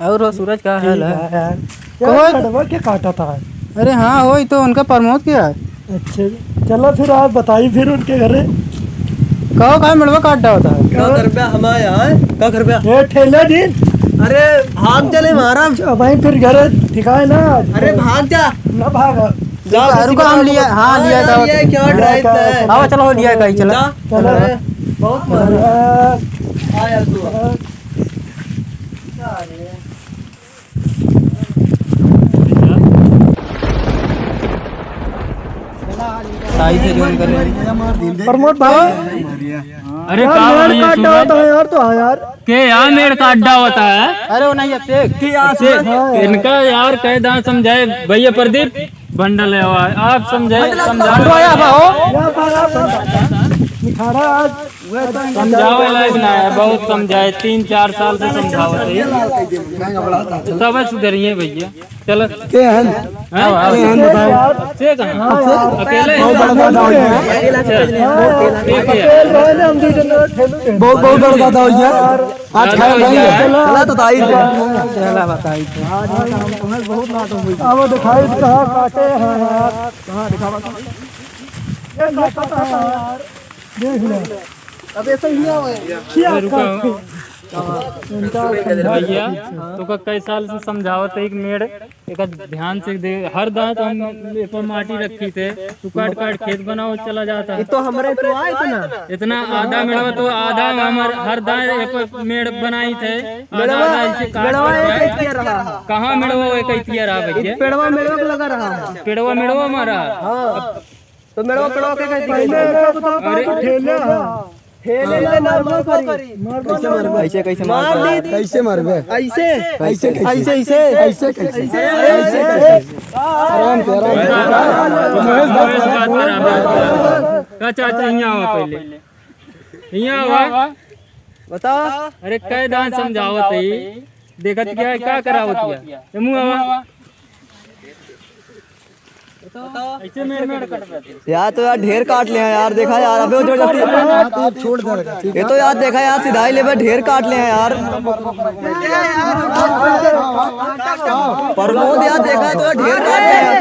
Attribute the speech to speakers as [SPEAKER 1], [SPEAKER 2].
[SPEAKER 1] और वो सूरज का हाल है
[SPEAKER 2] यार
[SPEAKER 1] कोई
[SPEAKER 2] क्या काटा था।
[SPEAKER 1] अरे हाँ वही तो उनका प्रमोद किया है।
[SPEAKER 2] अच्छा चलो फिर आप बताइए फिर उनके घरे
[SPEAKER 1] कहो कहा मड़वा काट डाला था
[SPEAKER 3] क्या कर पे हमारे यार क्या कर पे
[SPEAKER 2] ये ठेला दिन।
[SPEAKER 3] अरे भाग चले महाराज
[SPEAKER 2] वहीं फिर घरे ठिकाए ना।
[SPEAKER 3] अरे भाग जा
[SPEAKER 2] ना भागा
[SPEAKER 1] रुको हम लिया हाँ लिया था
[SPEAKER 3] ये क्या ड्राइव है
[SPEAKER 1] आओ चलो हो लिया कहीं चला
[SPEAKER 2] चलो
[SPEAKER 3] बहुत मारा आया तू
[SPEAKER 1] साई से जोन कर रहे
[SPEAKER 2] प्रमोद भाई
[SPEAKER 4] अरे
[SPEAKER 2] यार मेड़ काटा होता है यार तो हाँ यार
[SPEAKER 4] के यार मेरे का अड्डा होता है।
[SPEAKER 1] अरे वो नहीं अब
[SPEAKER 4] इनका यार कह दां समझाए भैया प्रदीप बंडल है आप समझाए
[SPEAKER 2] मिठाड़ा आज
[SPEAKER 4] समझावे लायक ना है बहुत समझाए 3-4 साल से समझावत है सब सुधरिए भैया चलो
[SPEAKER 2] के हैं
[SPEAKER 4] से कहां अकेले
[SPEAKER 2] बहुत बहुत बड़ा दादा हो यार आज खाएंगे चला तो ताई
[SPEAKER 1] चला बताई
[SPEAKER 2] बहुत लाट हो गई अब दिखाई कहां काटे हैं यार कहां दिखावा ये काटा था यार देख ले अब ऐसा ही हुआ
[SPEAKER 4] भैया तो कई साल से समझावत एक मेड़ एक ध्यान से दे हर दांत हम ऊपर माटी रखी थे तू काट काट खेत बनाओ चला जाता है
[SPEAKER 3] तो हमारे तो आए
[SPEAKER 4] इतना आधा मेड़वा तो आधा हमार हर दांत एक मेड़ बनाई थे आधा आधा ऐसे काट
[SPEAKER 3] रहा
[SPEAKER 4] कहाँ मेड़वा एक ऐतिया रहा भैया
[SPEAKER 3] पेड़वा मेड़वा लगा रहा
[SPEAKER 4] पेड़वा मेड़वा मारा
[SPEAKER 3] तो मेड़वा पेड़वा के
[SPEAKER 2] पहले ठेले
[SPEAKER 3] ठेले नॉर्मल करी
[SPEAKER 1] ऐसे कैसे
[SPEAKER 3] मार दी
[SPEAKER 2] कैसे मरबे
[SPEAKER 3] ऐसे
[SPEAKER 2] ऐसे
[SPEAKER 3] ऐसे ऐसे
[SPEAKER 2] ऐसे कैसे आराम से
[SPEAKER 4] चाचा यहाँ आवा पहले यहाँ आवा
[SPEAKER 3] बताओ
[SPEAKER 4] अरे कै दान समझावत है देखत क्या करावत है मुँह आवा ऐसे मेड़ कट रहे
[SPEAKER 3] यार तो यार ढेर काट ले हैं यार देखा यार अबे जबरदस्ती
[SPEAKER 2] छोड़ दे
[SPEAKER 3] ये तो यार देखा यार सिधाई ले ढेर काट ले हैं यार प्रमोद यार देखा तो ढेर काट ले हैं